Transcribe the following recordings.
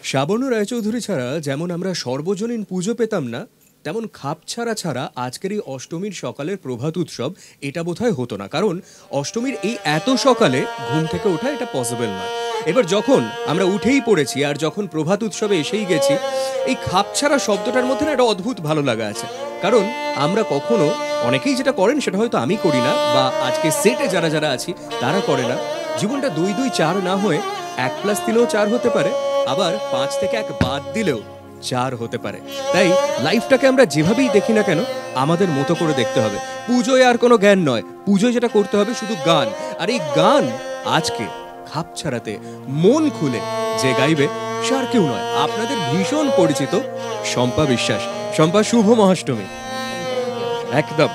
শাবনু রায়চৌধুরী ছাড়া যেমন আমরা সর্বজনীন পুজো পেতাম না, তেমন খাপ ছাড়া ছাড়া আজকের এই অষ্টমীর সকালের প্রভাত উৎসব এটা বোধহয় হতো না। কারণ অষ্টমীর এই এত সকালে ঘুম থেকে ওঠা এটা পসিবল নয়। এবার যখন আমরা উঠেই পড়েছি আর যখন প্রভাত উৎসবে এসেই গেছি, এই খাপ ছাড়া শব্দটার মধ্যে না একটা অদ্ভুত ভালো লাগা আছে। কারণ আমরা কখনো, অনেকেই যেটা করেন সেটা হয়তো আমি করি না, বা আজকে সেটে যারা যারা আছি তারা করে না, জীবনটা 2 2 4 না হয়ে 1+3 4 হতে পারে, আবার 5 থেকে 1 বাদ দিলেও 4 হতে পারে। তাই লাইফটাকে আমরা যেভাবেই দেখি না কেন আমাদের মতো করে দেখতে হবে। পুজোয় আর কোনো জ্ঞান নয়, পুজোয় যেটা করতে হবে শুধু গান। আর এই গান আজকে খাপ ছাড়াতে মন খুলে যে গাইবে সে আর কেউ নয়, আপনাদের ভীষণ পরিচিত শম্পা বিশ্বাস। শম্পা, শুভ মহাষ্টমী। একদম।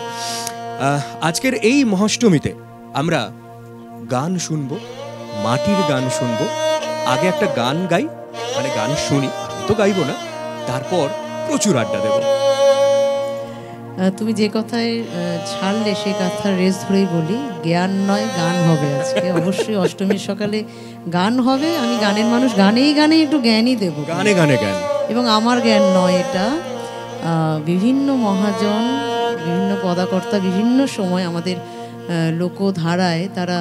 আজকের এই মহাষ্টমীতে আমরা গান শুনবো, মাটির গান শুনবো। আগে একটা গান গাই, মানে গান শুনি, আমি তো গাইবো না, তারপর প্রচুর আড্ডা দেব। তুমি যে কথায় ছাড়লে সেই কথার রেস ধরেই বলি, জ্ঞান নয় গান হবে আজকে। অবশ্যই অষ্টমীর সকালে গান হবে। আমি গানের মানুষ, গানেই গানে একটু জ্ঞানই দেব, গানে গানে জ্ঞান। এবং আমার জ্ঞান নয় এটা, বিভিন্ন মহাজন, বিভিন্ন পদাকর্তা বিভিন্ন সময় আমাদের লোকধারায় তারা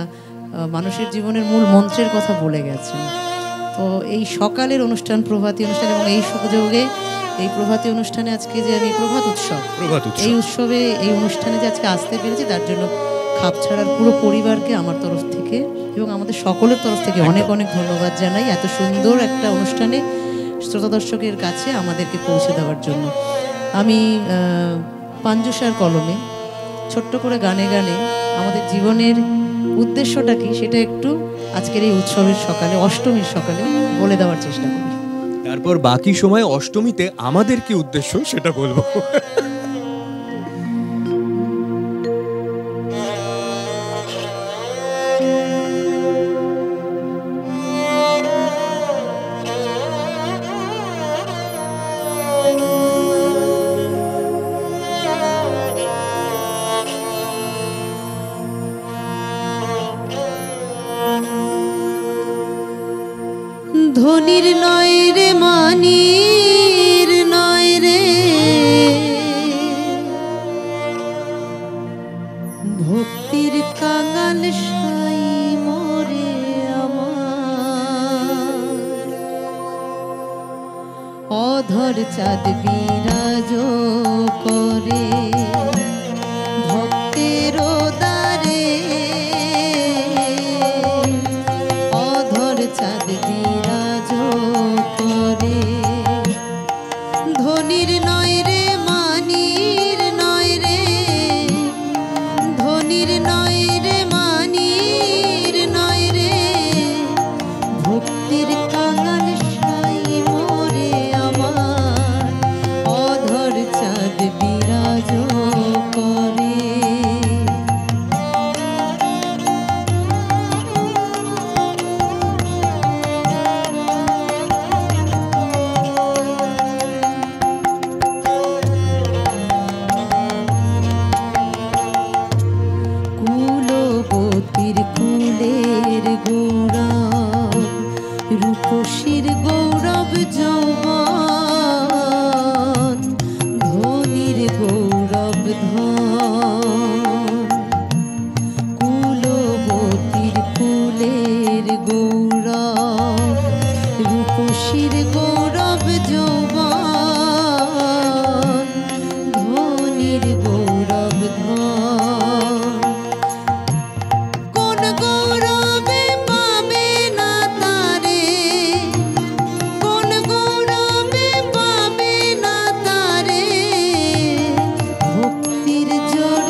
মানুষের জীবনের মূল মন্ত্রের কথা বলে গেছেন। তো এই সকালের অনুষ্ঠান, প্রভাতী অনুষ্ঠান, এবং এই সুযোগে এই প্রভাতী অনুষ্ঠানে আজকে যে আমি প্রভাত উৎসব, এই উৎসবে, এই অনুষ্ঠানে যে আজকে আসতে পেরেছি, তার জন্য খাপ ছাড়ার পুরো পরিবারকে আমার তরফ থেকে এবং আমাদের সকলের তরফ থেকে অনেক অনেক ধন্যবাদ জানাই, এত সুন্দর একটা অনুষ্ঠানে শ্রোতা দর্শকের কাছে আমাদেরকে পৌঁছে দেওয়ার জন্য। আমি পাঞ্জুসার কলমে ছোট্ট করে গানে গানে আমাদের জীবনের উদ্দেশ্যটা কি সেটা একটু আজকের এই উৎসবের সকালে, অষ্টমীর সকালে বলে দেওয়ার চেষ্টা করি। তারপর বাকি সময় অষ্টমীতে আমাদের কি উদ্দেশ্য সেটা বলবো। ধনির নয় রে মানির নয় রে, ভক্তির কাঙাল সাই মোরে আমার, অধর চাঁদ বিরাজ করে ভক্তের দ্বারে, অধর চাঁদ বিরাজ করে। ধনির নয় রে মানির নয় রে, ধনির নয় রে মানির নয় রে, ভক্তির কাঙাল সাই মোরে আমার, অধর চাঁদ বিরাজ করে। কুলবতীর কুলের গৌরব, রূপসীর গৌরব যৌবন, ধনির গৌরব ধন। কুলবতীর কুলের গৌরব, রূপসীর গৌরব যৌবন, ধনির গৌরব ধন। কোন গৌরবে পাবে না তারে, কোন গৌরবে পাবে না তারে, ভক্তির জোর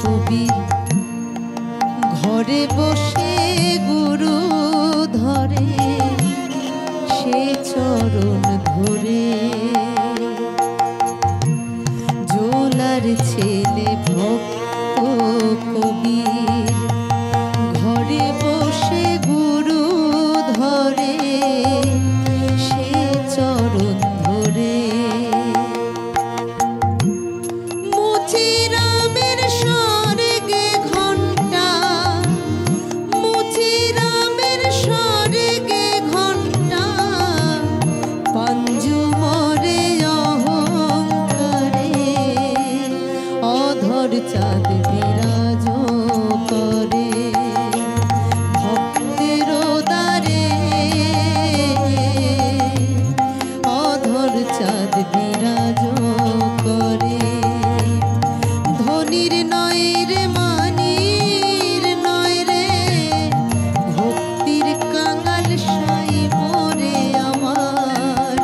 কবির ঘরে বসে গুরু ধরে সে চরণ ধরে জোলার ছেলে ভক্ত কবির ঘরে বসে গুরু ধরে সে চরণ ধরে মুচিরামের স্বর্গে ঘণ্টা মুচিরামের স্বর্গে ঘণ্টা পাঞ্জু মরে অহংকারে অধর চাঁদ বিরাজ করে ভক্তের দ্বারে অধর চাঁদ বিরাজ করে ধনির নয় রে মানির নয় রে ভক্তির কাঙাল সাই মোরে আমার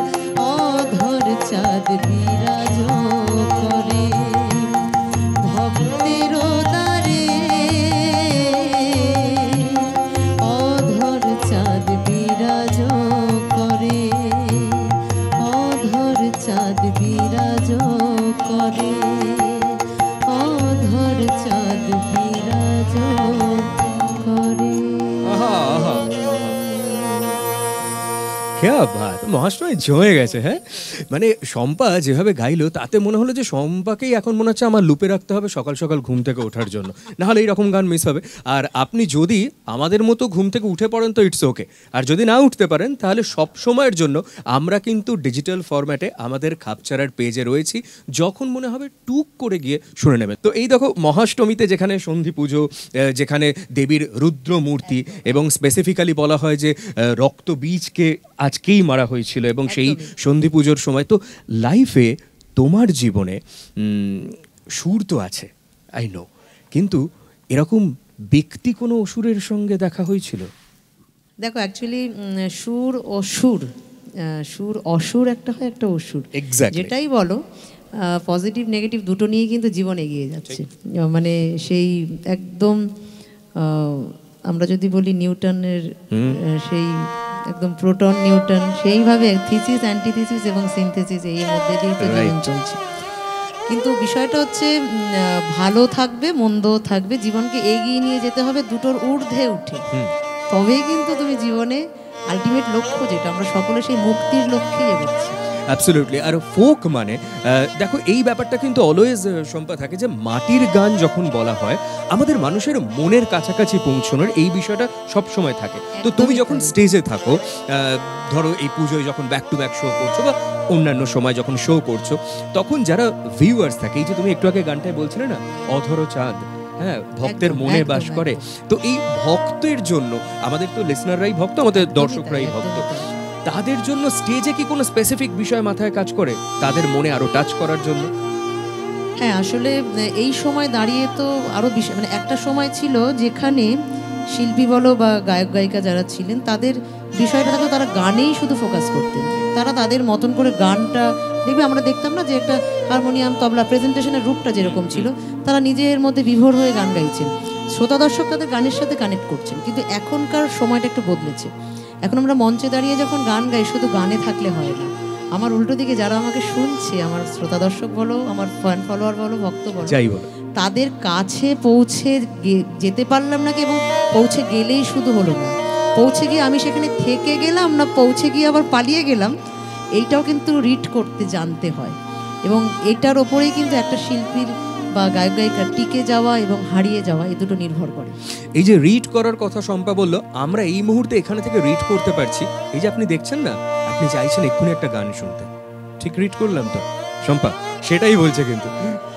অধর চাঁদ বিরাজ করে ভক্তের দ্বারে অধর চাঁদ বিরাজ করে অধর চাঁদ বিরাজ করে অধর চাঁদ বিরাজ করে। আহা আহা, क्या बात, মহাশয় জমে গেছে। হ্যাঁ, মানে শম্পা যেভাবে গাইলো তাতে মনে হলো যে শম্পাকেই এখন মনে হচ্ছে আমার লুপে রাখতে হবে সকাল সকাল ঘুম থেকে ওঠার জন্য, না হলে এইরকম গান মিস হবে। আর আপনি যদি আমাদের মতো ঘুম থেকে উঠে পড়েন তো ইটস ওকে, আর যদি না উঠতে পারেন তাহলে সব সময়ের জন্য আমরা কিন্তু ডিজিটাল ফরম্যাটে আমাদের খাপছাড়ার পেজে রয়েছি, যখন মনে হবে টুক করে গিয়ে শুনে নেবেন। তো এই দেখো মহাষ্টমীতে যেখানে সন্ধি পুজো, যেখানে দেবীর রুদ্র মূর্তি এবং স্পেসিফিক্যালি বলা হয় যে রক্ত বীজকে আজকেই মারা হয়েছিল এবং সেই সন্ধি পুজোর সময়, তো লাইফে তোমার জীবনে সুর তো আছে আই নো, কিন্তু এরকম ব্যক্তি কোনো অসুরের সঙ্গে দেখা হয়েছিল? দেখো অ্যাকচুয়ালি সুর অসুর, সুর অসুর একটা হয়, একটা অসুর, Exactly. যেটাই বলো পজিটিভ নেগেটিভ দুটো নিয়ে কিন্তু জীবন এগিয়ে যাচ্ছে। মানে সেই একদম আমরা যদি বলি নিউটনের সেই একদম প্রোটন নিউটন, সেইভাবে থিসিস অ্যান্টিথিসিস এবং সিনথেসিস এই মধ্যে দিয়ে তো জীবন চলছে। কিন্তু বিষয়টা হচ্ছে ভালো থাকবে মন্দ থাকবে, জীবনকে এগিয়ে নিয়ে যেতে হবে দুটোর ঊর্ধ্বে উঠে, তবেই কিন্তু তুমি জীবনে আলটিমেট লক্ষ্য যেটা আমরা সকলে সেই মুক্তির লক্ষ্যেই এগোচ্ছি। অ্যাবসলিউটলি। আর ফোক মানে দেখো এই ব্যাপারটা কিন্তু অলওয়েজ শম্পা থাকে যে মাটির গান যখন বলা হয় আমাদের মানুষের মনের কাছাকাছি পৌঁছানোর এই বিষয়টা সব সময় থাকে। তো তুমি যখন স্টেজে থাকো, ধরো এই পুজোয় যখন ব্যাক টু ব্যাক শো করছো বা অন্যান্য সময় যখন শো করছো, তখন যারা ভিউয়ার্স থাকে, এই যে তুমি একটু আগে গানটায় বলছিলে না অধর চাঁদ, হ্যাঁ ভক্তের মনে বাস করে, তো এই ভক্তের জন্য আমাদের তো লিসনাররাই ভক্ত, আমাদের দর্শকরাই ভক্ত, তাদের জন্য স্টেজে কি কোনো স্পেসিফিক বিষয় মাথায় কাজ করে তাদের মনে আরো টাচ করার জন্য? হ্যাঁ, আসলে এই সময় দাঁড়িয়ে তো আরো বেশি, মানে একটা সময় ছিল যেখানে শিল্পী বলো বা গায়ক গায়িকা যারা ছিলেন তাদের বিষয়টা থাকতো, তারা গানেই শুধু ফোকাস করতেন, তারা তাদের মতন করে গানটা দেখবে আমরা দেখতাম না যে একটা হারমোনিয়াম তবলা প্রেজেন্টেশনের রূপটা যেরকম ছিল, তারা নিজের মধ্যে বিভোর হয়ে গান গাইছেন, শ্রোতা দর্শক তাদের গানের সাথে কানেক্ট করছেন। কিন্তু এখনকার সময়টা একটু বদলেছে, এখন আমরা মঞ্চে দাঁড়িয়ে যখন গান গাই শুধু গানে থাকলে হয় না, আমার উল্টো দিকে যারা আমাকে শুনছে, আমার শ্রোতা দর্শক বলো, আমার ফ্যান ফলোয়ার বলো, ভক্ত বলো, যাই বলো, তাদের কাছে পৌঁছে যেতে পারলাম না কি, এবং পৌঁছে গেলেই শুধু হলো না, পৌঁছে গিয়ে আমি সেখানে থেকে গেলাম না পৌঁছে গিয়ে আবার পালিয়ে গেলাম, এইটাও কিন্তু রিড করতে জানতে হয়। এবং এটার ওপরেই কিন্তু একটা শিল্পীর বা গায়ক গায়িকার টিকে যাওয়া এবং হারিয়ে যাওয়া এই দুটো নির্ভর করে। এই যে রিড করার কথা শম্পা বললো, আমরা এই মুহূর্তে এখানে থেকে রিড করতে পারছি, এই যে আপনি দেখছেন না, আপনি চাইছেন এক্ষুনি একটা গান শুনতে, ঠিক রিড করলাম তো শম্পা? সেটাই বলছে কিন্তু।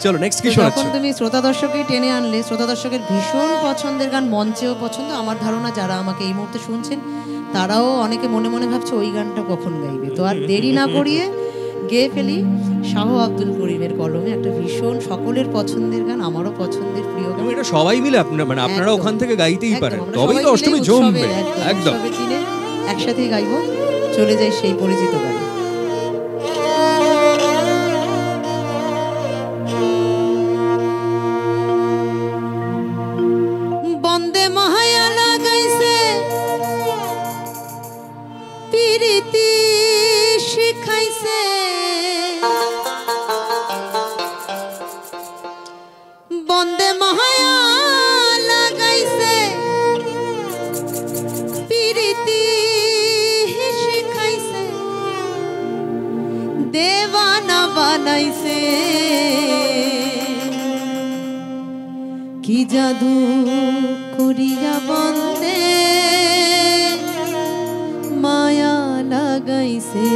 চলো নেক্সট কি শোনাচ্ছ? যখন তুমি শ্রোতা দর্শককে টেনে আনলে, শ্রোতা দর্শকের ভীষণ পছন্দের গান, মঞ্চেও পছন্দ, আমার ধারণা যারা আমাকে এই মুহূর্তে শুনছেন তারাও অনেকে মনে মনে ভাবছে ওই গানটা কখন গাইবে। তো আর দেরি না করিয়ে গেয়ে ফেলি শাহ আব্দুল করিমের কলমে একটা ভীষণ সকলের পছন্দের গান, আমারও পছন্দের প্রিয় গান। এটা সবাই মিলে মানে আপনারা ওখান থেকে গাইতেই পারেন, তবেই তো অষ্টমী জমবে। একদম দিনে একসাথেই গাইবো, চলে যাই সেই পরিচিত গান। জাদু করিয়া বন্দে মায়া লাগাইছে।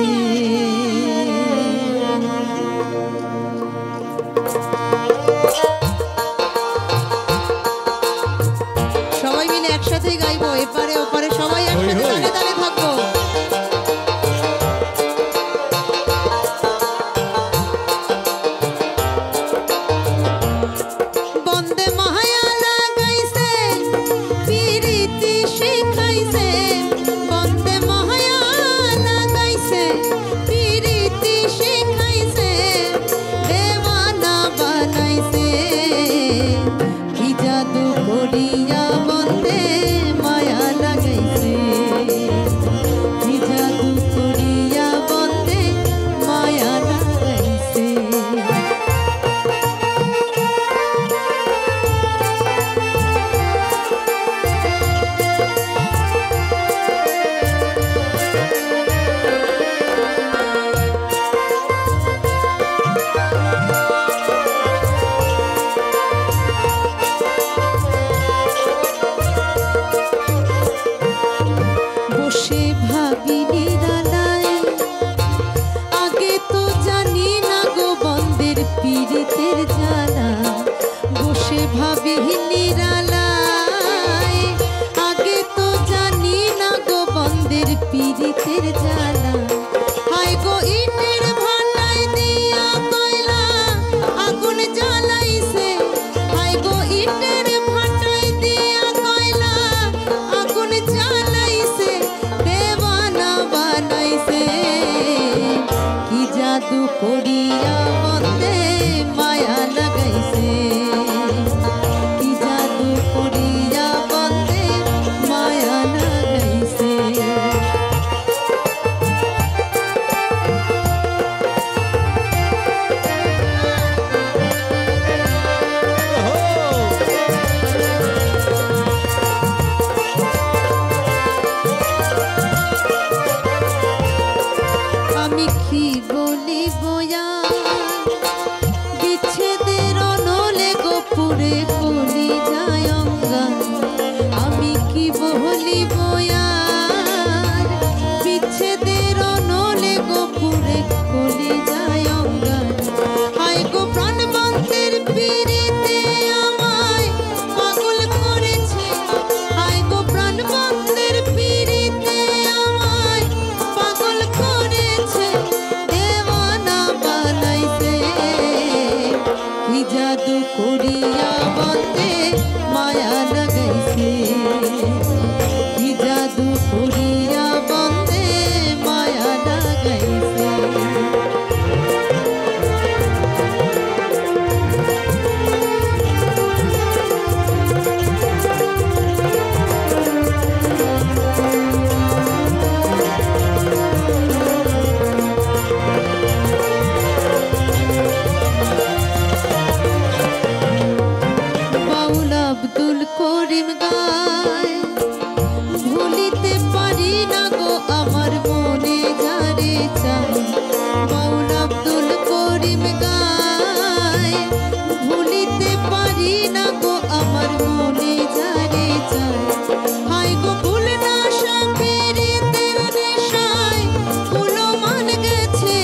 সবাই মিলে একসাথে গাইবো, এপারে ওপারে সবাই একসাথে তালে তালে থাকবো। বন্দে মায়া লাগাইছে পিরিতি শিখাইছে, বন্দে মায়া লাগাইছে পিরিতি শিখাইছে, দেওয়ানা বানাইছে। কি জাদু করিয়া বন্দে মায়া লাগাইছে, কি জাদু করিয়া বন্দে মায়া লাগাইছে। বসে ভাবি নিরালায়, আগে তো জানি না গো বন্দের পীড়িতের জ্বালা। বসে ভাবি নিরালায়, আগে তো জানি না গো বন্দের পীড়িতের জ্বালা। হায় গো ইটের ভাটায় দিয়া কয়লা আগুন জ্বালাইছে, হায় গো ইটের ভাটায় দিয়া কয়লা আগুন জ্বালাইছে, দেওয়ানা বানাইছে। কি জাদু করিয়া বন্দে মায়া লাগাইছে, কি জাদু করিয়া বন্দে মায়া লাগাইছে। আমি কি বলিব আর, বিচ্ছেদের অনলে গোপুরে কলি যায় অঙ্গার। আমি কি বলিব আর, বিচ্ছেদের অনলে গোপুরে কলি যায় অঙ্গার। হায় গো প্রাণবন্তের পীড়িতে আমায় পাগল করেছে, হায় গো প্রাণবন্তের পীড়িতে আমায় পাগল করেছে, দেওয়ানা বানাইছে। কি জাদু করিয়া বন্দে মায়া লাগাইছে, কি জাদু করিয়া বন্দে মায়া লাগাইছে। বাউল আব্দুল করিম গায়, ভুলিতে পারি না গো আমার মনে যারে চায়। বাউল আব্দুল করিম গায়, ভুলিতে পারি না গো আমার মনে যারে চায়। হায় গো ভুল না সাপেরিতের নেশায় ভুলো মান গেছে,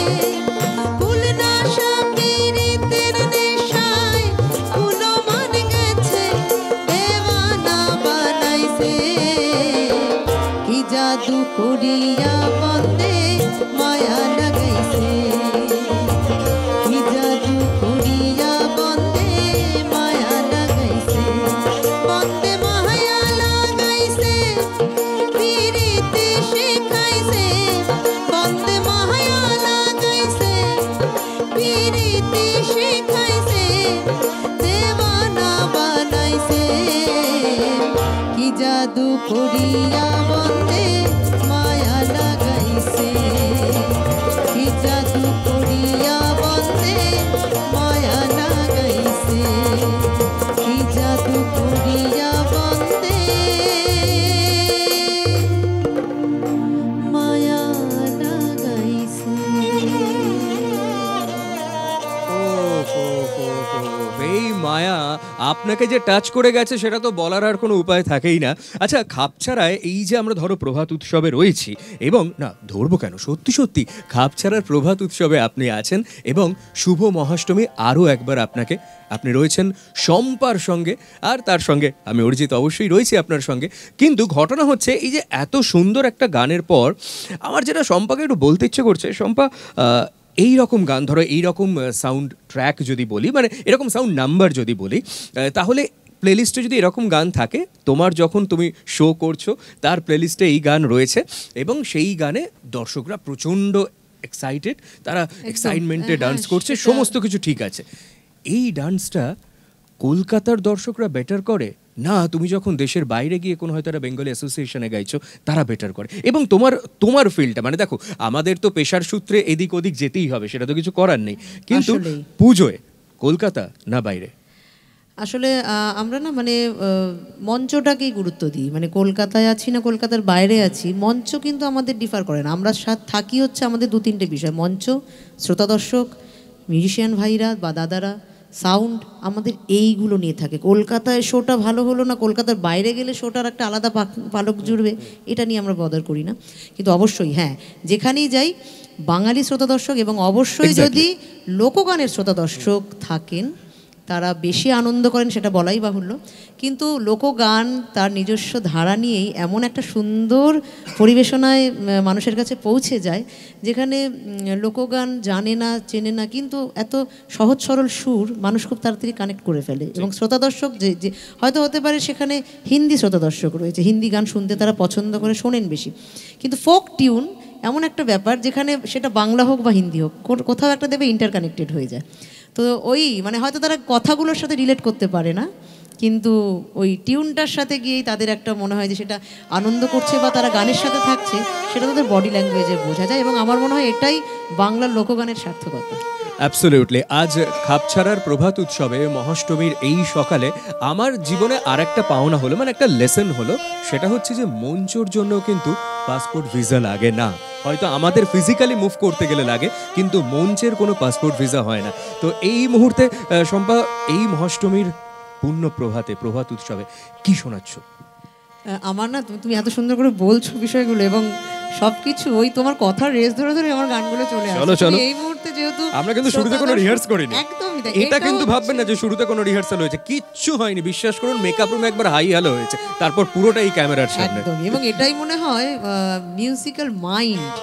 ভুল না সাপেরিতের নেশায় ভুলো মান গেছে, দেওয়ানা বানাইছে। কি জাদু করিয়া বন্দে মায়া লাগাইছে, কি জাদু করিয়া বন্দে মায়া লাগাইছে। বন্দে মায়া লাগাইছে পিরিতি শিখাইছে, বন্দে মায়া লাগাইছে পিরিতি শিখাইছে, দেওয়ানা বানাইছে। কি জাদু করিয়া বন্দে মায়া লাগাইছে, কি জাদু করিয়া বন্দে মায়া লাগাইছে, কি জাদু করিয়া বন্দে মায়া লাগাইছে। এই মায়া আপনাকে আপনাকে যে টাচ করে গেছে সেটা তো বলার আর কোনো উপায় থাকেই না। আচ্ছা, খাপছাড়ায় এই যে আমরা ধরো প্রভাত উৎসবে রয়েছি, এবং না ধরবো কেন, সত্যি সত্যি খাপছাড়ার প্রভাত উৎসবে আপনি আছেন, এবং শুভ মহাষ্টমী আরও একবার আপনাকে, আপনি রয়েছেন শম্পার সঙ্গে, আর তার সঙ্গে আমি অরিজিৎ অবশ্যই রয়েছি আপনার সঙ্গে। কিন্তু ঘটনা হচ্ছে এই যে এত সুন্দর একটা গানের পর আমার যেটা শম্পাকে একটু বলতে ইচ্ছে করছে, শম্পা এই রকম গান ধরো, এই রকম সাউন্ড ট্র্যাক যদি বলি, মানে এরকম সাউন্ড নাম্বার যদি বলি, তাহলে প্লেলিস্টে যদি এরকম গান থাকে, তোমার যখন তুমি শো করছো তার প্লেলিস্টে এই গান রয়েছে, এবং সেই গানে দর্শকরা প্রচণ্ড এক্সাইটেড, তারা এক্সাইটমেন্টে ডান্স করছে, সমস্ত কিছু ঠিক আছে। এই ডান্সটা কলকাতার দর্শকরা বেটার করে না, তুমি যখন দেশের বাইরে গিয়ে কোনো হয়তো একটা বেঙ্গলি অ্যাসোসিয়েশনে গাইছো তারা বেটার করে? এবং তোমার তোমার ফিল্ডটা, মানে দেখো আমাদের তো পেশার সূত্রে এদিক ওদিক যেতেই হবে, সেটা তো কিছু করার নেই, কিন্তু পুজোয় কলকাতা না বাইরে? আসলে আমরা না মানে মঞ্চটাকেই গুরুত্ব দিই, মানে কলকাতায় আছি না কলকাতার বাইরে আছি, মঞ্চ কিন্তু আমাদের ডিফার করে না। আমরা থাকি হচ্ছে আমাদের দু তিনটে বিষয়, মঞ্চ, শ্রোতা দর্শক, মিউজিশিয়ান ভাইরা বা দাদারা, সাউন্ড, আমাদের এইগুলো নিয়ে থাকে। কলকাতায় শোটা ভালো হলো না, কলকাতার বাইরে গেলে শোটার একটা আলাদা পালক জুড়বে, এটা নিয়ে আমরা বদার করি না। কিন্তু অবশ্যই হ্যাঁ, যেখানেই যাই বাঙালি শ্রোতা দর্শক, এবং অবশ্যই যদি লোকগানের শ্রোতা দর্শক থাকেন তারা বেশি আনন্দ করেন, সেটা বলাই বাহুল্য। কিন্তু লোকগান তার নিজস্ব ধারা নিয়েই এমন একটা সুন্দর পরিবেশনায় মানুষের কাছে পৌঁছে যায়, যেখানে লোকগান জানে না, চেনে না, কিন্তু এত সহজ সরল সুর মানুষ খুব তাড়াতাড়ি কানেক্ট করে ফেলে। এবং শ্রোতা দর্শক যে হয়তো হতে পারে সেখানে হিন্দি শ্রোতা দর্শক রয়েছে, হিন্দি গান শুনতে তারা পছন্দ করে, শোনেন বেশি। কিন্তু ফোক টিউন এমন একটা ব্যাপার যেখানে সেটা বাংলা হোক বা হিন্দি হোক, কোথাও একটা দেবে ইন্টারকানেক্টেড হয়ে যায়। তো ওই মানে হয়তো তারা কথাগুলোর সাথে রিলেট করতে পারে না, কিন্তু ওই টিউনটার সাথে গিয়েই তাদের একটা মনে হয় যে সেটা আনন্দ করছে বা তারা গানের সাথে থাকছে, সেটা তাদের বডি ল্যাঙ্গুয়েজে বোঝা যায়। এবং আমার মনে হয় এটাই বাংলার লোকগানের সার্থকতা। অ্যাবসলিউটলি। আজ খাপছাড়ার প্রভাত উৎসবে মহাষ্টমীর এই সকালে আমার জীবনে আর একটা পাওনা হলো, মানে একটা লেসন হলো, সেটা হচ্ছে যে মঞ্চর জন্য কিন্তু পাসপোর্ট ভিসা লাগে না। হয়তো আমাদের ফিজিক্যালি মুভ করতে গেলে লাগে, কিন্তু মঞ্চের কোনো পাসপোর্ট ভিসা হয় না। তো এই মুহূর্তে শম্পা, এই মহাষ্টমীর পূর্ণ প্রভাতে, প্রভাত উৎসবে কি শোনাচ্ছ? আমার না তুমি এত সুন্দর করে বলছো বিষয়গুলো, এবং সবকিছু ওই তোমার কথার রেস ধরে ধরে আমার গানগুলো চলে আসে এই মুহূর্তে। যেহেতু আমরা কিন্তু শুরুতে কোনো রিহার্স করিনি, একদমই তাই, এটা কিন্তু ভাববেন না যে শুরুতে কোনো রিহার্সাল হয়েছে, কিচ্ছু হয়নি, বিশ্বাস করুন। মেকআপ রুমে একবার হাই হ্যালো হয়েছে, তারপর পুরোটাই ক্যামেরার সামনে। একদমই। এবং এটাই মনে হয় মিউজিক্যাল মাইন্ড,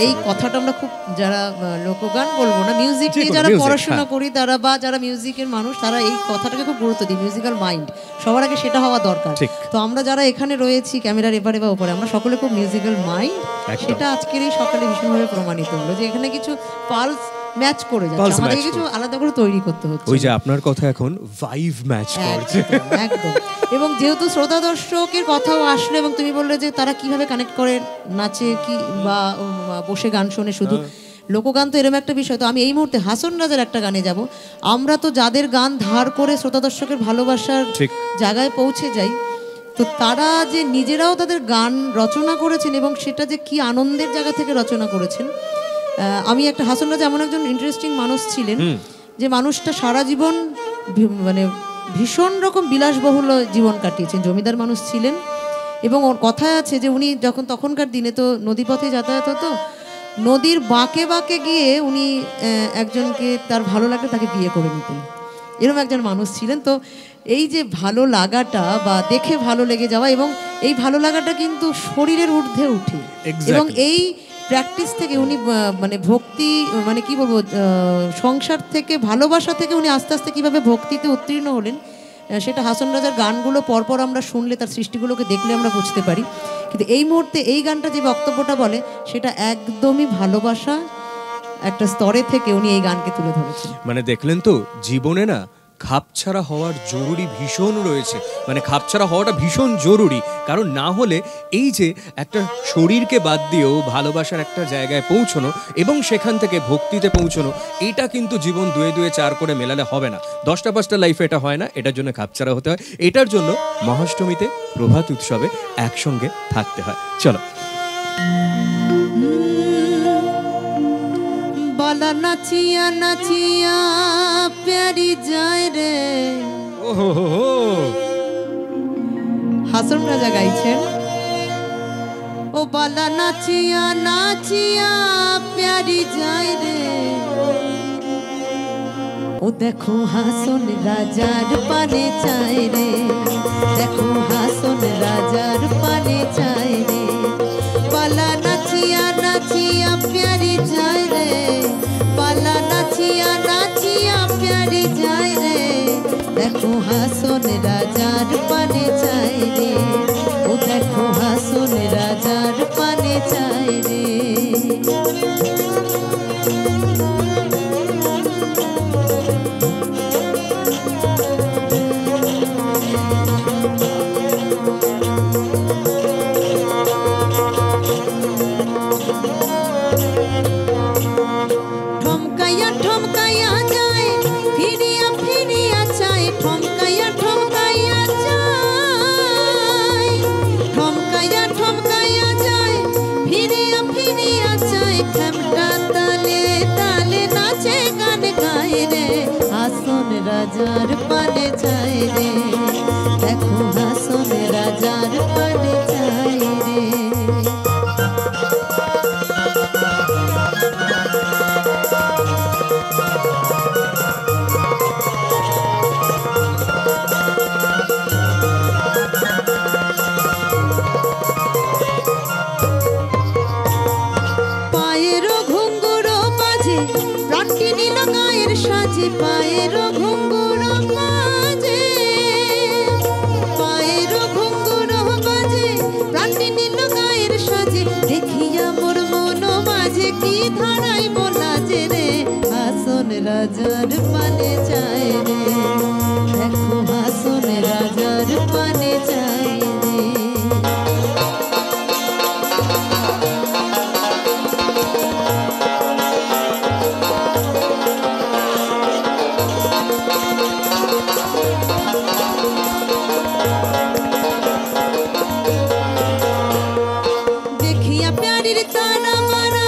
এই কথাটা আমরা খুব, যারা লোকগান বলবো না, মিউজিক নিয়ে যারা পড়াশোনা করি তারা, বা যারা মিউজিকের মানুষ, তারা এই কথাটাকে খুব গুরুত্ব দিই। মিউজিক্যাল মাইন্ড সবার আগে সেটা হওয়া দরকার। তো আমরা যারা এখানে রয়েছি ক্যামেরার এপারে বা ওপারে, আমরা সকলে খুব মিউজিক্যাল মাইন্ড। সেটা আজকের এই সকালে ভীষণভাবে প্রমাণিত হলো যে এখানে কিছু পালস ম্যাচ করে যাচ্ছে, আমাদের কিছু আলাদা করে তৈরি করতে হচ্ছে। ওই যে আপনার কথা এখন ভাইভ ম্যাচ করছে একদম। এবং যেহেতু শ্রোতা দর্শকের কথাও আসলো, এবং তুমি বললে যে তারা কিভাবে কানেক্ট করে, নাচে কি বা বসে গান শোনে, শুধু লোকগান তো এরকম একটা বিষয়। তো আমি এই মুহূর্তে হাসন রাজার একটা গানে যাব। আমরা তো যাদের গান ধার করে শ্রোতা দর্শকের ভালোবাসার জায়গায় পৌঁছে যাই, তো তারা যে নিজেরাও তাদের গান রচনা করেছেন, এবং সেটা যে কি আনন্দের জায়গা থেকে রচনা করেছেন। আমি একটা, হাসন রাজা এমন একজন ইন্টারেস্টিং মানুষ ছিলেন যে মানুষটা সারা জীবন মানে ভীষণ রকম বিলাসবহুল জীবন কাটিয়েছেন। জমিদার মানুষ ছিলেন, এবং ওর কথায় আছে যে উনি যখন, তখনকার দিনে তো নদীপথে যাতায়াত হতো, নদীর বাঁকে বাঁকে গিয়ে উনি একজনকে তার ভালো লাগলে তাকে বিয়ে করে নিতেন, এরকম একজন মানুষ ছিলেন। তো এই যে ভালো লাগাটা বা দেখে ভালো লেগে যাওয়া, এবং এই ভালো লাগাটা কিন্তু শরীরের ঊর্ধ্বে উঠে, এবং এই প্র্যাকটিস থেকে উনি মানে ভক্তি, মানে কি বলবো, সংসার থেকে, ভালোবাসা থেকে উনি আস্তে আস্তে কীভাবে ভক্তিতে উত্তীর্ণ হলেন, সেটা হাসন রাজার গানগুলো পরপর আমরা শুনলে, তার সৃষ্টিগুলোকে দেখলে আমরা বুঝতে পারি। কিন্তু এই মুহূর্তে এই গানটা যে বক্তব্যটা বলে, সেটা একদমই ভালোবাসা একটা স্তরে থেকে উনি এই গানকে তুলে ধরেছেন। মানে দেখলেন তো, জীবনে না খাপছাড়া হওয়ার জরুরি ভীষণ রয়েছে, মানে খাপছাড়া হওয়াটা ভীষণ জরুরি। কারণ না হলে এই যে একটা শরীরকে বাদ দিয়েও ভালোবাসার একটা জায়গায় পৌঁছানো, এবং সেখান থেকে ভক্তিতে পৌঁছানো, এটা কিন্তু জীবন দুয়ে দুয়ে চার করে মেলালে হবে না। 10টা 5টা লাইফে এটা হয় না, এটার জন্য খাপছাড়া হতে হয়। এটার জন্য মহাষ্টমীতে, প্রভাত উৎসবে একসঙ্গে থাকতে হয়। চলো। বালা নাচিয়া নাচিয়া প্যারি যায় রে, ও ওহো হো হো। হাসন রাজা গাইছেন, ও বালা নাচিয়া নাচিয়া প্যারি যায় রে, ও দেখো হাসন রাজার পানে চায় রে, দেখো হাসন রাজার পানে চায় রে, বালা নাচিয়া নাচিয়া প্যারি যায় রে, বালা নাচিয়া নাচিয়া প্যারি যায় রে, দেখো হাসন রাজার পানে চায় রে, ও দেখো হাসন রাজার পানে চায় রে। ঠমকাইয়া ঠমকাইয়া যায়, ফিরিয়া ফিরিয়া চায়, ঠমকাইয়া ঠমকাইয়া যায়, ঠমকাইয়া ঠমকাইয়া যায়, ফিরিয়া ফিরিয়া চায়, ঠেমটা তালে তালে নাচে গান গায় রে, হাসন রাজার পানে চায় রে, দেখো হাসন রাজার পানে চায় রে। পায়েরও ঘুঙ্গুরও বাজে, প্রাণটি নীল গায়ের সাজে, পায়েরও ঘুঙ্গুরও বাজে, পায়েরও ঘুঙ্গুরও বাজে, প্রাণটি নীল গায়ের সাজে, দেখিয়া মোর মন মাঝে কি ধারাই বলা যে রে, হাসন রাজার পানে চায় রে, দেখো হাসন রাজার পানে চায় রে। দেখিয়া প্যারির তানা মারা,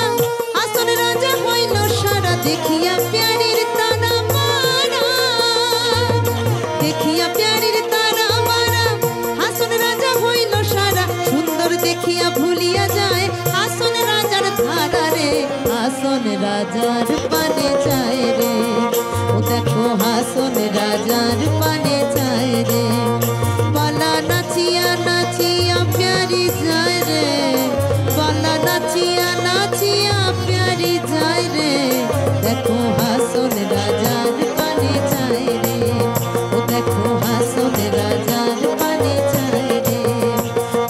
হাসন রাজা হইল সারা, দেখিয়া প্যারির তানা মারা, দেখিয়া প্যারির তানা মারা, হাসন রাজা হইল সারা, সুন্দর দেখিয়া ভুলিয়া যায়, হাসন রাজার ধারা রে, হাসন রাজার পানে চায় রে, ও দেখো হাসন রাজার পানে চায় রে, বালা নাচিয়া নাচিয়া প্যারি যায় রে, বালা নাচিয়া নাচিয়া প্যারি যায় রে, দেখো হাসন রাজার পানে চায় রে, ও দেখো হাসন রাজার পানে চায় রে,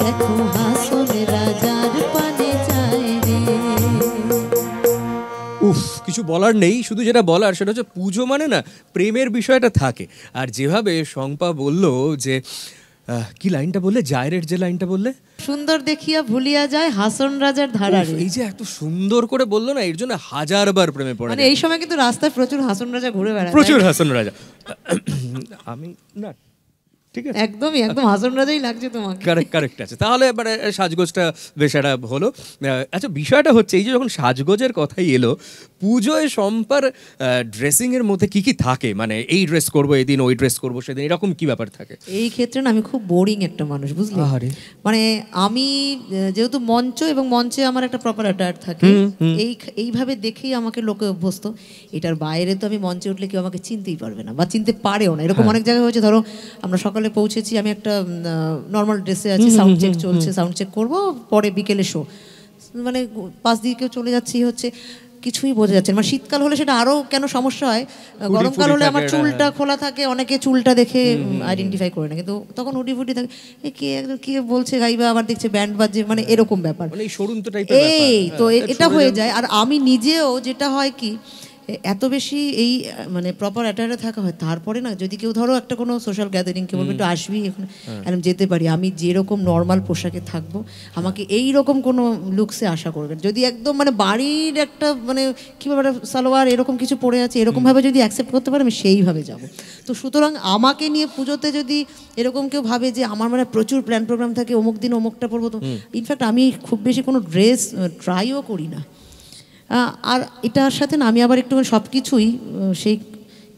দেখো হাসন রাজার পানে চায় রে। উফ, কিছু বলার নেই, শুধু যেটা বলার সেটা হচ্ছে পুজো মানে না প্রেমের বিষয়টা থাকে। আর যেভাবে শম্পা বলল যে কি লাইনটা বললে, জায়রের যে লাইনটা বললে, সুন্দর দেখিয়া ভুলিয়া যায়, হাসন রাজার ধারা উফ, রে, এই যে এত সুন্দর করে বললো না, এর জন্য হাজারবার প্রেমে পড়ে মানে যায়। এই সময় কিন্তু রাস্তায় প্রচুর হাসন রাজা ঘুরে বেড়ায়, প্রচুর হাসন রাজা। আমি না, ঠিক আছে, একদমই একদম হাসন রাজাই লাগছে তোমাকে। কারেক্ট কারেক্ট আছে। তাহলে এবারে সাজগোজটা বেশ একটা হলো। আচ্ছা, বিষয়টা হচ্ছে এই যে যখন সাজগোজের কথাই এলো, পুজোয় শম্পার ড্রেসিংয়ের মধ্যে কি কি থাকে? মানে এই ড্রেস করবো এদিন, ওই ড্রেস করবো সেদিন, এরকম কি ব্যাপার থাকে? এই ক্ষেত্রে না আমি খুব বোরিং একটা মানুষ, বুঝলি? আহারে। মানে আমি যেহেতু মঞ্চ এবং মঞ্চে আমার একটা প্রপার অ্যাটায়ার থাকে, এইভাবে দেখেই আমাকে লোকে অভ্যস্ত। এটার বাইরে তো আমি মঞ্চে উঠলে কেউ আমাকে চিনতেই পারবে না বা চিনতে পারেও না। এরকম অনেক জায়গায় হয়েছে, ধরো আমরা সকালে পৌঁছেছি, আমি একটা নর্মাল ড্রেসে আছি, সাউন্ড চেক চলছে, সাউন্ড চেক করবো, পরে বিকেলে শো, মানে পাশ দিয়ে কেউ চলে যাচ্ছে, হচ্ছে কিছুই বোঝা যাচ্ছে না। মানে শীতকাল হলে সেটা আরো কেন সমস্যা হয়, গরমকাল হলে আমার চুলটা খোলা থাকে, অনেকে চুলটা দেখে আইডেন্টিফাই করে না, কিন্তু তখন হুডি ফুডি থাকে, কে একজন কে বলছে গাইবা, আবার দেখছে ব্যান্ড বাজছে, মানে এরকম ব্যাপার, মানে এই সরুন তো টাইপের ব্যাপার। এই তো এটা হয়ে যায়। আর আমি নিজেও যেটা হয় কি, এত বেশি এই মানে প্রপার অ্যাটায়ারে থাকা হয়, তারপরে না যদি কেউ ধরো একটা কোনো সোশ্যাল গ্যাদারিং কে বলবে একটু আসবি এখানে, আমি যেতে পারি, আমি যেরকম নর্মাল পোশাকে থাকবো, আমাকে এই রকম কোনো লুকসে আশা করবেন। যদি একদম মানে বাড়ির একটা মানে কীভাবে সালোয়ার এরকম কিছু পরে আছে, এরকমভাবে যদি অ্যাকসেপ্ট করতে পারে, আমি সেইভাবে যাব। তো সুতরাং আমাকে নিয়ে পুজোতে যদি এরকম কেউ ভাবে যে আমার মানে প্রচুর প্ল্যান প্রোগ্রাম থাকে, অমুক দিন অমুকটা পরবো, তো ইনফ্যাক্ট আমি খুব বেশি কোনো ড্রেস ট্রাইও করি না। আর এটার সাথে না আমি আবার একটু সব কিছুই সেই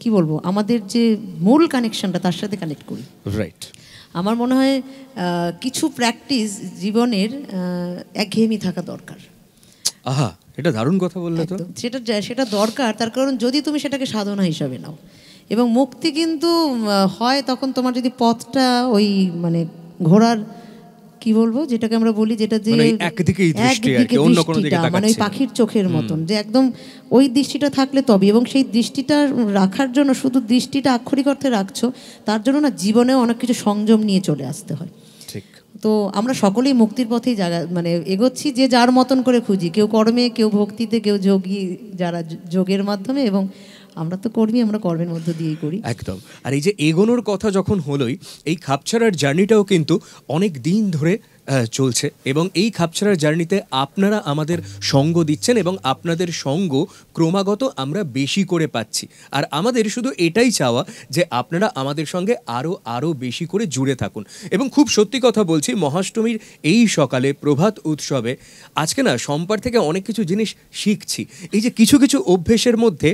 কি বলবো, আমাদের যে মূল কানেকশনটা তার সাথে কানেক্ট করি। রাইট। আমার মনে হয় কিছু প্র্যাকটিস জীবনের একঘেয়েমি থাকা দরকার। আহা, এটা দারুণ কথা বললে তো। সেটা দরকার, তার কারণ যদি তুমি সেটাকে সাধনা হিসাবে নাও, এবং মুক্তি কিন্তু হয় তখন তোমার যদি পথটা ওই মানে ঘোড়ার কি বলবো যেটাকে আমরা বলি, যেটা যে একদিকেই দৃষ্টি আর কি, অন্য কোনো দিকে তাকাচ্ছি না, মানে ওই পাখির চোখের মতন, যে একদম ওই দৃষ্টিটা থাকলে তবে, এবং সেই দৃষ্টিটা রাখার জন্য শুধু দৃষ্টিটা আক্ষরিক অর্থে রাখছো, তার জন্য না জীবনেও অনেক কিছু সংযম নিয়ে চলে আসতে হয়। ঠিক। তো আমরা সকলেই মুক্তির পথেই মানে এগোচ্ছি, যে যার মতন করে খুঁজি, কেউ কর্মে, কেউ ভক্তিতে, কেউ যোগী, যারা যোগের মাধ্যমে, এবং আমরা তো কর্মী, আমরা কর্মের মধ্য দিয়েই করি। একদম। আর এই যে এগোনোর কথা যখন হলোই, এই খাপছাড়ার জার্নিটাও কিন্তু অনেক দিন ধরে চলছে, এবং এই খাপছাড়ার জার্নিতে আপনারা আমাদের সঙ্গ দিচ্ছেন, এবং আপনাদের সঙ্গ ক্রমাগত আমরা বেশি করে পাচ্ছি। আর আমাদের শুধু এটাই চাওয়া যে আপনারা আমাদের সঙ্গে আরও বেশি করে জুড়ে থাকুন। এবং খুব সত্যি কথা বলছি, মহাষ্টমীর এই সকালে প্রভাত উৎসবে আজকে না শম্পার থেকে অনেক কিছু জিনিস শিখছি। এই যে কিছু কিছু অভ্যেসের মধ্যে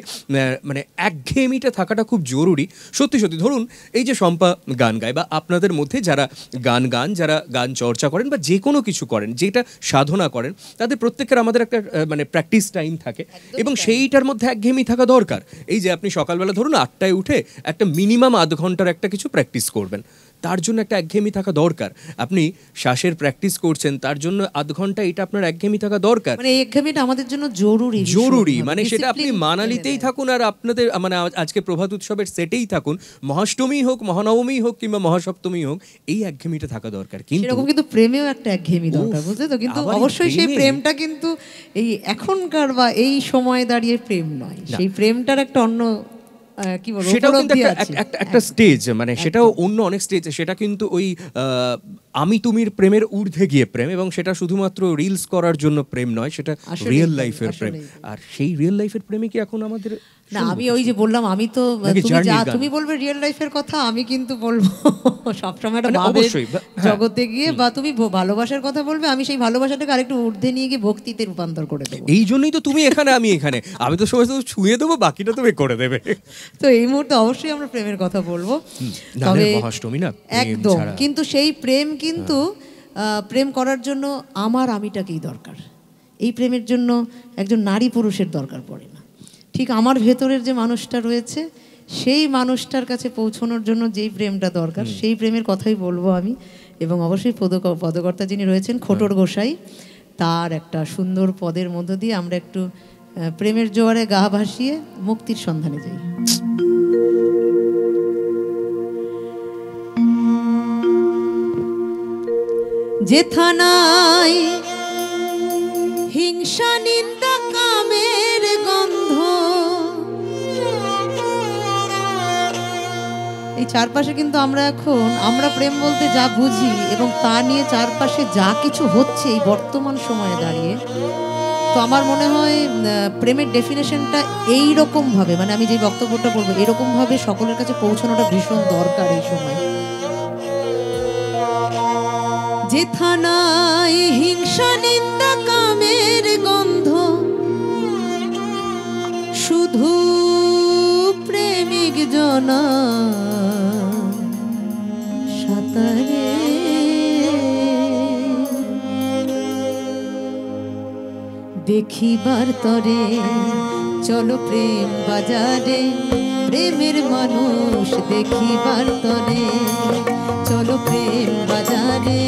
মানে একঘেয়েমিটা থাকাটা খুব জরুরি। সত্যি সত্যি ধরুন, এই যে শম্পা গান গায়, বা আপনাদের মধ্যে যারা গান যারা গান চর্চা করেন বা যে কোনো কিছু করেন, যেটা সাধনা করেন, তাদের প্রত্যেকের আমাদের একটা মানে প্র্যাকটিস টাইম থাকে, এবং সেইটার মধ্যে একঘেয়েমি থাকা দরকার। এই যে আপনি সকালবেলা ধরুন 8টায় উঠে একটা মিনিমাম আধ ঘন্টার একটা কিছু প্র্যাকটিস করবেন, তার জন্য একটা একঘেয়েমি থাকা দরকার। আপনি শ্বাসের প্র্যাকটিস করছেন, তার জন্য আধ ঘন্টা, এটা আপনার একঘেয়েমি থাকা দরকার। মানে এই একঘেয়েমিটা আমাদের জন্য জরুরি, মানে সেটা আপনি মানালিতেই থাকুন, আর আপনাদের মানে আজকে প্রভাত উৎসবের সেটেই থাকুন, মহাষ্টমী হোক, মহানবমী হোক, কিংবা মহাসপ্তমী হোক, এই একঘেয়েমিটা থাকা দরকার। কিন্তু প্রেমেও একটা একঘেয়েমি দরকার, বুঝলে তো? কিন্তু অবশ্যই সেই প্রেমটা কিন্তু এই এখনকার বা এই সময়ে দাঁড়িয়ে প্রেম নয়, সেই প্রেমটার একটা অন্য কি বলবো, সেটাও কিন্তু একটা স্টেজ, মানে সেটাও অন্য অনেক স্টেজ। সেটা কিন্তু ওই আমি তুমির প্রেমের ঊর্ধ্বে গিয়ে প্রেম, এবং সেটা শুধুমাত্র রিলস করার জন্য প্রেম নয়, সেটা রিয়েল লাইফের প্রেম। আর সেই রিয়েল লাইফের প্রেমে কি এখন আমাদের না, আমি ওই যে বললাম, আমি তো তুমি বলবে রিয়েল লাইফের কথা, আমি কিন্তু বলবো সবসময় একটা ভাবের জগতে গিয়ে, বা তুমি ভালোবাসার কথা বলবে, আমি সেই ভালোবাসাটাকে আরেকটু ঊর্ধ্বে নিয়ে গিয়ে ভক্তিতে রূপান্তর করে দেবো। এই জন্যই তো তুমি এখানে, আমি এখানে, আমি তো সময় ছুঁয়ে দেবো, বাকিটা তুমি করে দেবে। তো এই মুহূর্তে অবশ্যই আমরা প্রেমের কথা বলবো, তবে মহাষ্টমী না একদম। কিন্তু সেই প্রেম কিন্তু প্রেম করার জন্য আমিটাকেই দরকার। এই প্রেমের জন্য একজন নারী পুরুষের দরকার পড়ে না। ঠিক আমার ভেতরের যে মানুষটা রয়েছে, সেই মানুষটার কাছে পৌঁছানোর জন্য যেই প্রেমটা দরকার, সেই প্রেমের কথাই বলবো আমি। এবং অবশ্যই পদকর্তা যিনি রয়েছেন খোটর গোসাই, তার একটা সুন্দর পদের মধ্য দিয়ে আমরা একটু প্রেমের জোয়ারে গা ভাসিয়ে মুক্তির সন্ধানে যাই। যে থানায় হিংসা, নিন্দা, কামের গন্ধ, এই চারপাশে কিন্তু আমরা প্রেম বলতে যা বুঝি, এবং তা নিয়ে চারপাশে যা কিছু হচ্ছে এই বর্তমান সময়ে দাঁড়িয়ে, তো আমার মনে হয় প্রেমের ডেফিনেশনটা এইরকম ভাবে, মানে আমি যে বক্তব্যটা বলবো এরকম ভাবে সকলের কাছে পৌঁছানোটা ভীষণ দরকার এই সময়। যে থানায় হিংসা, নিন্দা, কামের গন্ধ, শুধু প্রেমিক জনা সাঁতারে দেখিবার তরে, চলো প্রেম বাজারে, প্রেমের মানুষ দেখিবার তরে, চলো প্রেম বাজারে,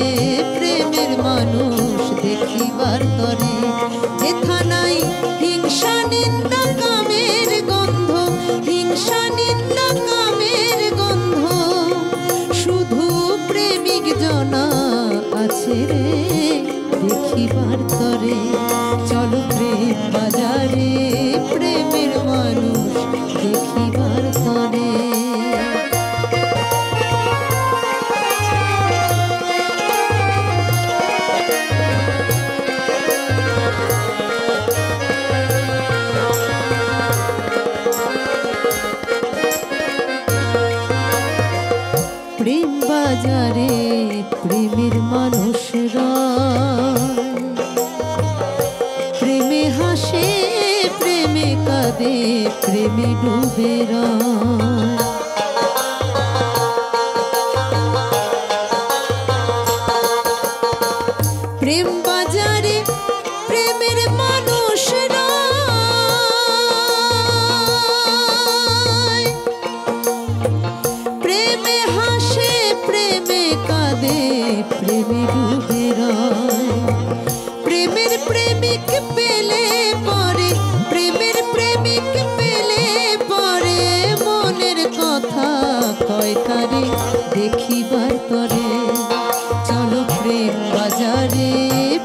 প্রেমের মানুষ দেখিবার তরে। যে থানায় হিংসা, নিন্দা, কামের গন্ধ, হিংসা, নিন্দা, কামের গন্ধ, শুধু প্রেমিক জনা আছে রে দেখিবার তরে, চলো প্রেম বাজারে, প্রেমের মানুষ দেখিবার তরে। প্রেম বাজারে প্রেমের মানুষরা, প্রেমে হাসে, প্রেমে কাঁদে, প্রেমে ডুবে প্রেম বাজারে প্রেমের মানুষরা প্রেমে হাসে প্রেমে কাঁদে প্রেমে ডুবে রয় প্রেমের প্রেমিক পেলে পরে প্রেমের প্রেমিক পেলে পরে মনের কথা কয় তারে দেখিবার তরে চলো প্রেম বাজারে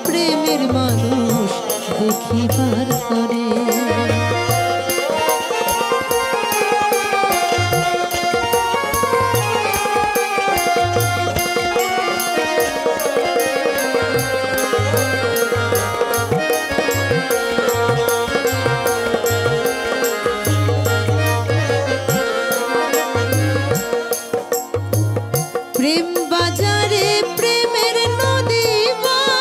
প্রেমের মানুষ দেখিবার তরে প্রেম বাজারে প্রেমের নদী বয়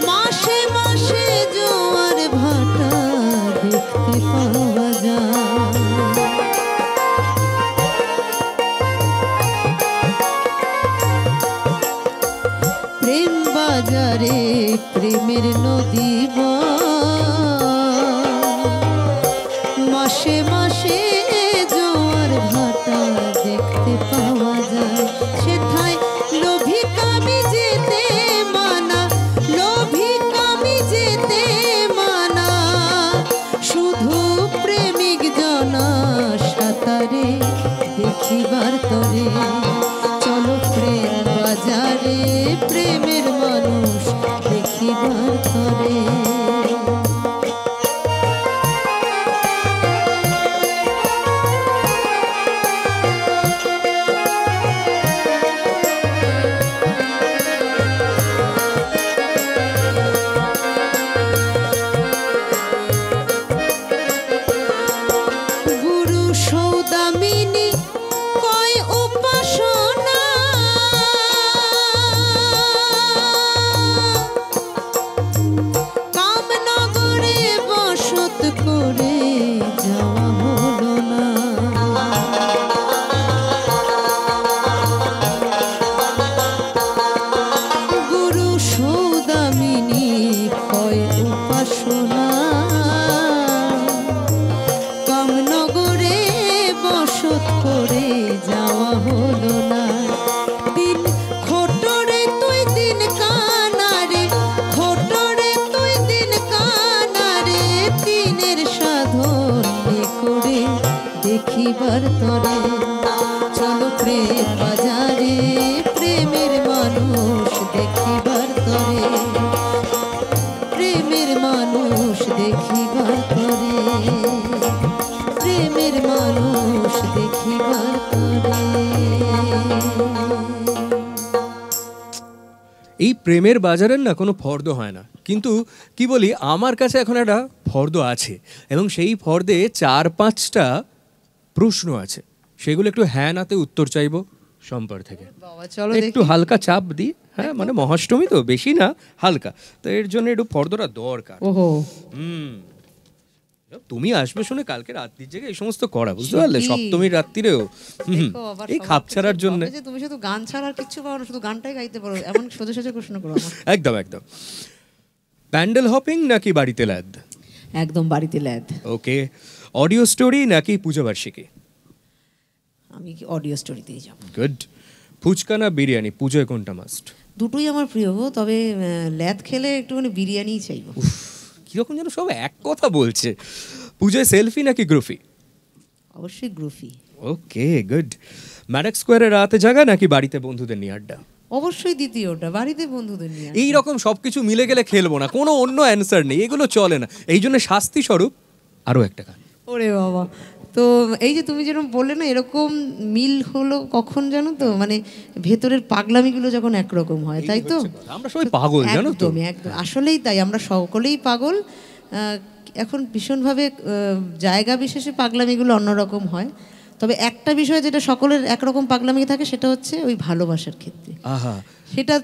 মাসে মাসে জোয়ার ভাটা দেখতে পাওয়া যায় প্রেম বাজারে প্রেমের নদী বয় মাসে মাসে জোয়ার ভাটা দেখতে পাওয়া যায় সেথায় লোভী কামি যেতে মানা লোভী কামি যেতে মানা শুধু প্রেমিক জনা সাঁতারে দেখিবার তরে চলো প্রেম বাজারে প্রেমের মানুষ দেখিবার তরে গুরু সৌদামিনী কয় উপাসনা কামনগরে বসত করে যাওয়া হলো না গুরু সৌদামিনী কয় উপাসনা কামনগরে বসত করে যাওয়া হলো না দিন খোটরে তুই দিন কানারে খোটরে তুই দিন কানারে দিনের সাধন করে দেখিবার তরে চলো প্রেম বাজারে প্রেমের মানুষ দেখিবার তরে প্রেমের মানুষ দেখিবার তরে প্রেমের মানুষ দেখিবার তরে এই প্রেমের বাজারের না কোনো ফর্দ হয় না, কিন্তু কি বলি, আমার কাছে এখন একটা ফর্দ আছে এবং সেই ফর্দে 4-5টা প্রশ্ন আছে, সেগুলো একটু হ্যাঁ নাতে উত্তর চাইবো সম্পার থেকে। বাবা চলো একটু হালকা চাপ দিই, হ্যাঁ মানে মহাষ্টমী তো, বেশি না, হালকা, তো এর জন্য একটু ফর্দটা দরকার। ওহো তুমি আসবে শুনে কালকে রাত্রির জেগে এই সমস্ত করা, বুঝতে পারলে, সপ্তমীর রাত্রিরেও এই খাপ ছাড়ার জন্য। তুমি শুধু গান ছাড়া আর কিচ্ছু পারো না, শুধু গানটাই গাইতে পারো, এমন সোজা সোজা প্রশ্ন করো আমার। একদম একদম। প্যান্ডেল হপিং নাকি বাড়িতে ল্যাদ? একদম বাড়িতে ল্যাদ। ওকে। অডিও স্টোরি নাকি পুজো বার্ষিকী? আমি কি অডিও স্টোরিতেই যাব। গুড। ফুচকা না বিরিয়ানি, পুজোয় কোনটা মাস্ট? দুটোই আমার প্রিয়, তবে ল্যাদ খেলে একটুখানি বিরিয়ানিই চাইবো। কিরকম যেন সব এক কথা বলছে। পুজোয় সেলফি নাকি গ্রুফি? অবশ্যই গ্রুফি। Okay good. ম্যাডাক স্কোয়ারে রাতে জাগা নাকি বাড়িতে বন্ধুদের নিয়ে আড্ডা? অবশ্যই দ্বিতীয়টা, বাড়িতে বন্ধুদের নিয়ে। এই রকম সবকিছু মিলে গেলে খেলবো না, কোনো অন্য অ্যান্সার নেই, এগুলো চলে না। এই জন্য শাস্তি স্বরূপ আরো একটা গান। ওরে বাবা, তো এই যে তুমি যেরকম বললে না, এরকম মিল হলো কখন জানো তো, মানে ভেতরের পাগলামিগুলো যখন একরকম হয়, তাই তো? আমরা সবাই পাগল, জানো তো। একদম, আসলেই তাই, আমরা সকলেই পাগল। এখন ভীষণভাবে জায়গা বিশেষে পাগলামিগুলো অন্যরকম হয়, তবে একটা বিষয় যেটা সকলের একরকম পাগলামি থাকে, সেটা হচ্ছে ওই ভালোবাসার ক্ষেত্রে। আহা, সেটা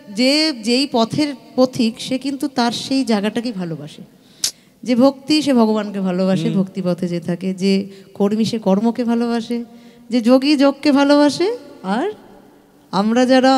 যেই পথের পথিক, সে কিন্তু তার সেই জায়গাটাকেই ভালোবাসে। যে ভক্তি, সে ভগবানকে ভালোবাসে, ভক্তি পথে যে থাকে। যে কর্মী, সে কর্মকে ভালোবাসে। যে যোগী, যোগকে ভালোবাসে। আর আমরা যারা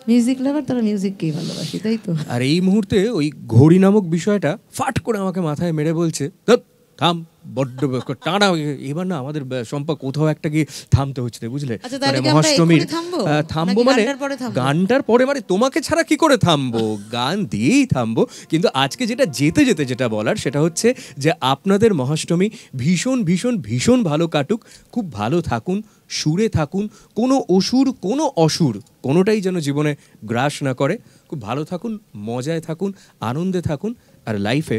মিউজিক লাভার, তারা মিউজিককেই ভালোবাসি, তাই তো। আর এই মুহূর্তে ওই ঘড়ি নামক বিষয়টা ফাট করে আমাকে মাথায় মেরে বলছে, "ধ্যাৎ, থাম, বড্ড টানা।" এবার না আমাদের শম্পা কোথাও একটা গিয়ে থামতে হচ্ছে, বুঝলে? আচ্ছা, তাহলে মানে কি আমরা মহাষ্টমীর এক্ষুনি থামবো? থামবো নাকি মানে গানটার পরে থামবো? গানটার পরে, মানে তোমাকে ছাড়া কি করে থামবো, গান দিয়েই থামবো। কিন্তু আজকে যেটা যেতে যেতে যেটা বলার সেটা হচ্ছে যে আপনাদের মহাষ্টমী ভীষণ ভীষণ ভীষণ ভালো কাটুক, খুব ভালো থাকুন, সুরে থাকুন, কোনো অসুর কোনো অসুর কোনোটাই যেন জীবনে গ্রাস না করে। খুব ভালো থাকুন, মজায় থাকুন, আনন্দে থাকুন, আর লাইফে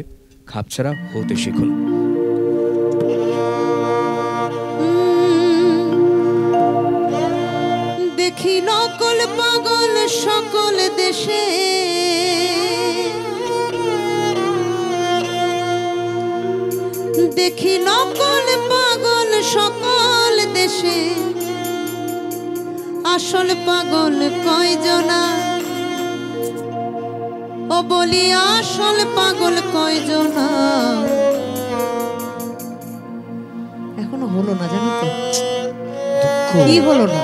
খাপছাড়া হতে শিখুন। দেখি নকল পাগল সকল দেশে, দেখি নকল পাগল সকল দেশে, আসল পাগল কয়জনা, ও বলি আসল পাগল কয়জনা। এখনো হলো না, জানো তো কি হলো না?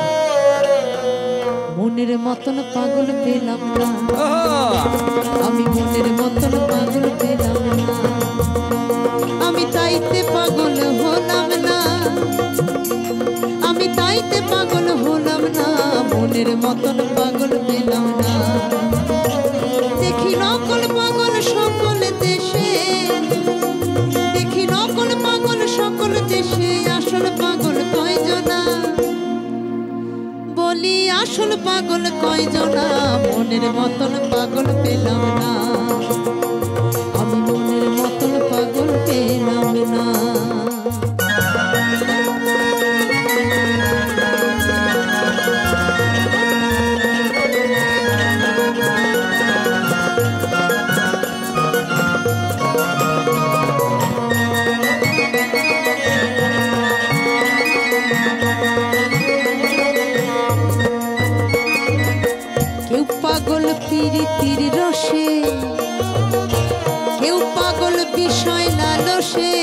মনের মতন পাগল পেলাম না, আমি মনের মতন পাগল পেলাম না, আমি তাইতে পাগল হলাম না, আমি তাইতে পাগল হলাম না, মনের মতন পাগল পেলাম না। দেখি নকল পাগল সকল দেশে, দেখি নকল পাগল সকল দেশে, আসল পাগল কয়জনা, বলি আসল পাগল কয়জনা, মনের মতন পাগল পেলাম না, আমি মনের মতন পাগল পেলাম না। কেউ পাগল প্রীতির রসে, কেউ পাগল বিষয় লালসে,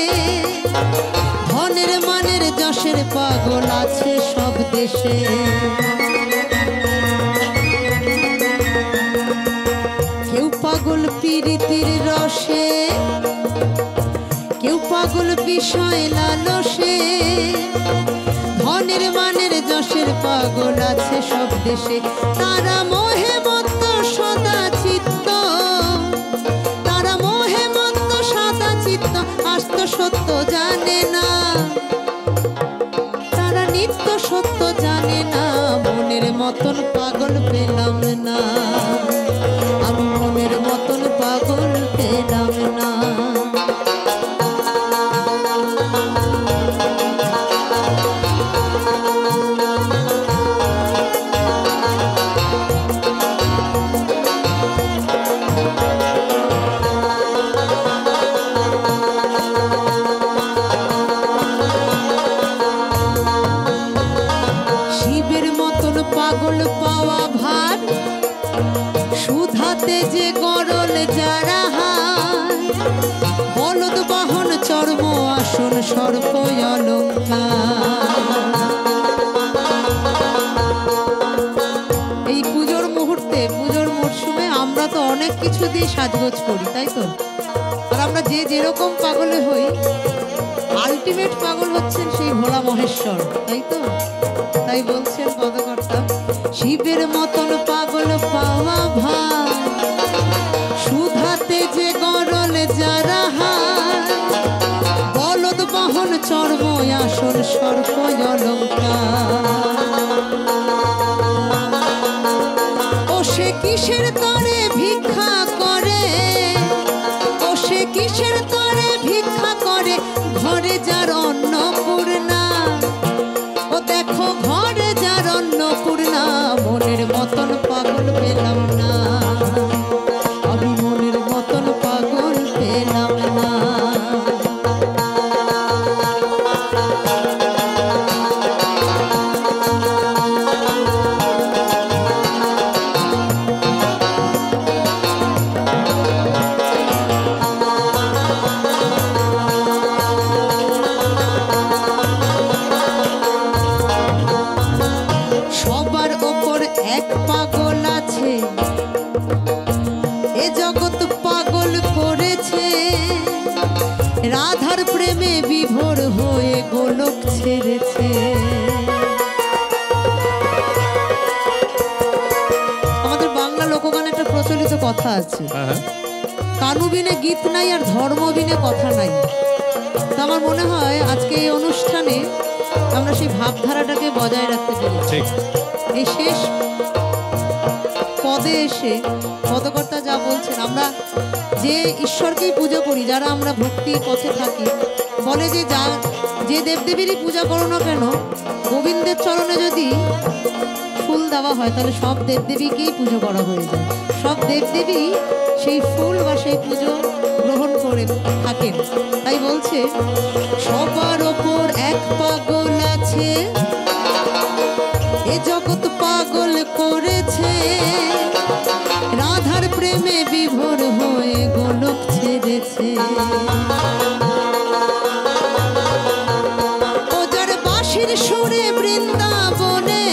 ধনের মানের যশের পাগল আছে সব দেশে। কেউ পাগল প্রীতির রসে, কেউ পাগল বিষয় লালসে, ধনের মানের যশের পাগল আছে সব দেশে। তারা মোহে মত্ত সদা চিত্ত, তারা মোহে মত্ত সদা চিত্ত, আস্ত সত্য জানে না, তারা নিত্য সত্য জানে না, মনের মতন পাগল পেলাম না, আমি মনের মতন পাগল পেলাম না। শিবের মতন পাগল পাওয়া ভার, সুধাতে যে গরল যারা হার, বলদ বাহন চর্ম আসন সর্প অলঙ্কার। এই পুজোর মুহূর্তে, পুজোর মরশুমে আমরা তো অনেক কিছু দিয়ে সাজগোজ করি, তাই তো। আর আমরা যে যেরকম পাগলে হই, আলটিমেট পাগল হচ্ছেন সেই ভোলা মহেশ্বর, তাই তো। তাই বলছেন পদকর্তা, শিবের মতন পাগল পাওয়া ভাই, সুধাতে যে গরল যারা হার, বলদ বাহন চর্ম আসন সর্প অলঙ্কার। ও সে কিসের তরে ভিক্ষা করে, ও সে কিসের তরে ভিক্ষা করে, ঘরে যার অন্নপূর্ণা, ও দেখো ঘরে যার অন্নপূর্ণা, মনের মতন পাগল পেলাম না, আমি মনের মতন পাগল পেলাম না। সবার ওপর এক পাগল আছে, কথা আছে, হ্যাঁ হ্যাঁ, কানু বিনে গীত নাই আর ধর্ম বিনে কথা নাই। তো আমার মনে হয় আজকে এই অনুষ্ঠানে আমরা সেই ভাবধারাটাকে বজায় রাখতে পেরেছি। ঠিক। এই শেষ পদে এসে পদকর্তা যা বলছেন, আমরা যে ঈশ্বরকেই পুজো করি, যারা আমরা ভক্তির পথে থাকি, বলে যে যে দেবদেবীরই পূজা করো না কেন, গোবিন্দের চরণে যদি ফুল দেওয়া হয় তাহলে সব দেবদেবীকেই পুজো করা হয়ে যায়। সব দেবদেবী সেই ফুল বা সেই পুজো গ্রহণ করে থাকেন। তাই বলছে, সবার ওপর এক পাগল আছে, এ জগৎ পাগল করেছে, রাধার প্রেমে বিভোর হয়ে গোলক ছেড়েছে। ও যার বাঁশির সুরে বৃন্দাবনে,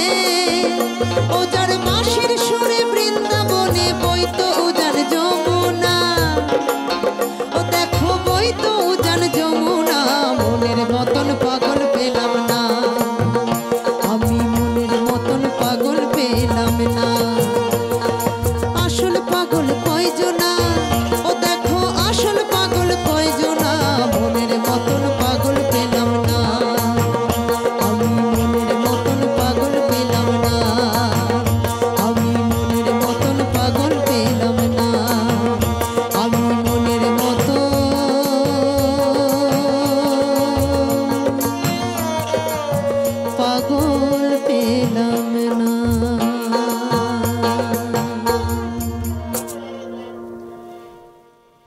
ও যার বাঁশির সুরে বৃন্দাবনে বইতো উজার যমুনা,